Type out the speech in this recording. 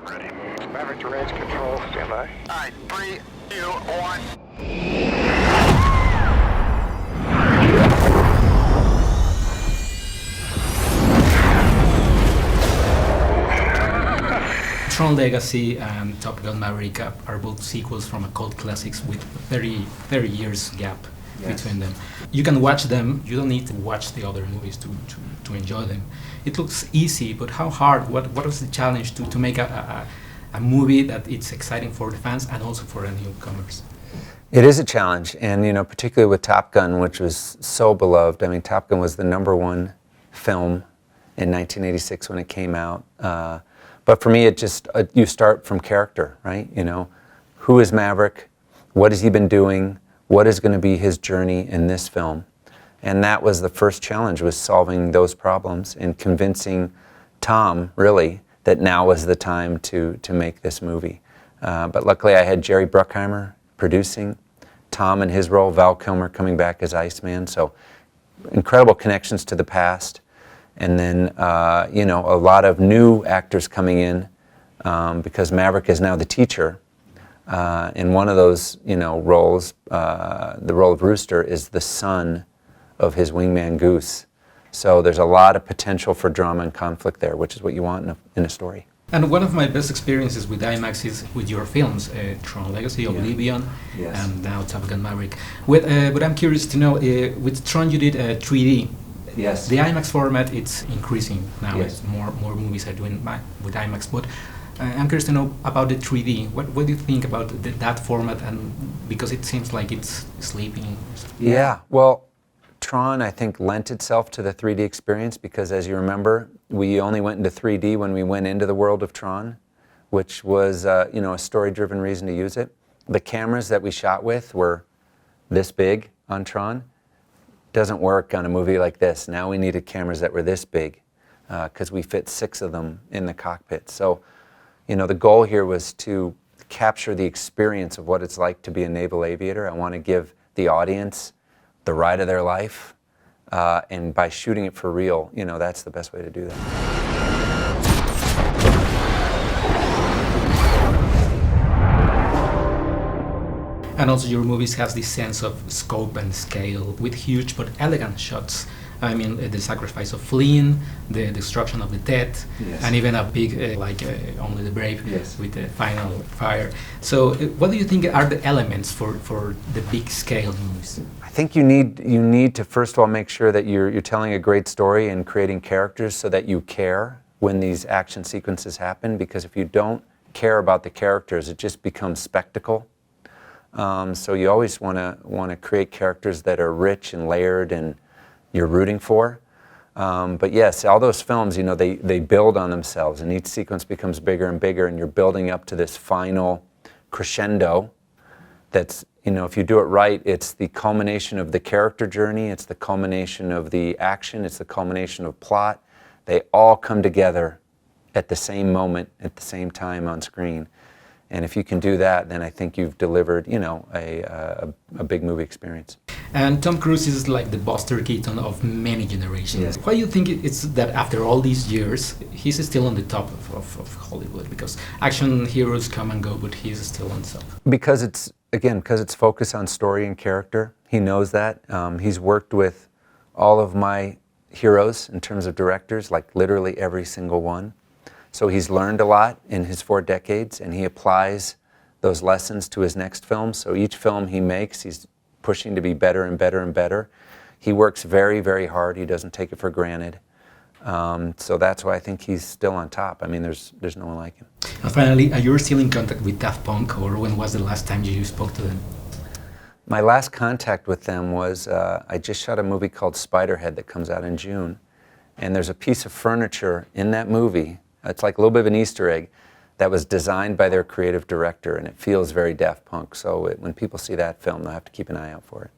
Ready. Maverick to range control, stand by. All right, 3, 2, 1. Tron Legacy and Top Gun Maverick are both sequels from a cult classics with very years gap between them. You can watch them, you don't need to watch the other movies to enjoy them. It looks easy, but how hard, what was the challenge to make a movie that it's exciting for the fans and also for the newcomers? It is a challenge, and particularly with Top Gun, which was so beloved. I mean, Top Gun was the #1 film in 1986 when it came out. But for me, it just, you start from character, right? Who is Maverick? What has he been doing? What is going to be his journey in this film? And that was the first challenge, was solving those problems and convincing Tom, really, that now was the time to make this movie. But luckily I had Jerry Bruckheimer producing, Tom in his role, Val Kilmer coming back as Iceman, so incredible connections to the past. And then, a lot of new actors coming in because Maverick is now the teacher. And one of those, roles, the role of Rooster, is the son of his wingman Goose. So there's a lot of potential for drama and conflict there, which is what you want in a story. And one of my best experiences with IMAX is with your films, Tron Legacy, Oblivion, and now Top Gun Maverick. But I'm curious to know, with Tron you did 3D. Yes. The IMAX format, it's increasing now. Yes. More movies are doing with IMAX. But I'm curious to know about the 3D. What do you think about that format? And because it seems like it's sleeping. Yeah. Well, Tron, I think, lent itself to the 3D experience because, as you remember, we only went into 3D when we went into the world of Tron, which was a story-driven reason to use it. The cameras that we shot with were this big on Tron. Doesn't work on a movie like this. Now we needed cameras that were this big because we fit 6 of them in the cockpit. So, the goal here was to capture the experience of what it's like to be a naval aviator. I want to give the audience the ride of their life, and by shooting it for real, that's the best way to do that. And also your movies has this sense of scope and scale with huge but elegant shots. I mean, the sacrifice of fleeing, the destruction of the dead, and even a big, Only the Brave, with the final fire. So what do you think are the elements for the big scale movies? I think you need to first of all make sure that you're telling a great story and creating characters so that you care when these action sequences happen, because if you don't care about the characters, it just becomes spectacle. So you always want to create characters that are rich and layered and you're rooting for. But yes, all those films, they build on themselves, and each sequence becomes bigger and bigger, and you're building up to this final crescendo that's, if you do it right, it's the culmination of the character journey, it's the culmination of the action, it's the culmination of plot. They all come together at the same moment, at the same time on screen. And if you can do that, then I think you've delivered, a big movie experience. And Tom Cruise is like the Buster Keaton of many generations. Yes. Why do you think it's that after all these years, he's still on the top of Hollywood? Because action heroes come and go, but he's still on top. Because it's focused on story and character. He knows that. He's worked with all of my heroes in terms of directors, like literally every single one. So he's learned a lot in his 4 decades, and he applies those lessons to his next film. So each film he makes, he's pushing to be better and better and better. He works very, very hard. He doesn't take it for granted. So that's why I think he's still on top. I mean, there's no one like him. And finally, you're still in contact with Daft Punk, or when was the last time you spoke to them? My last contact with them was, I just shot a movie called Spiderhead that comes out in June. And there's a piece of furniture in that movie. It's like a little bit of an Easter egg that was designed by their creative director, and it feels very Daft Punk. So when people see that film, they'll have to keep an eye out for it.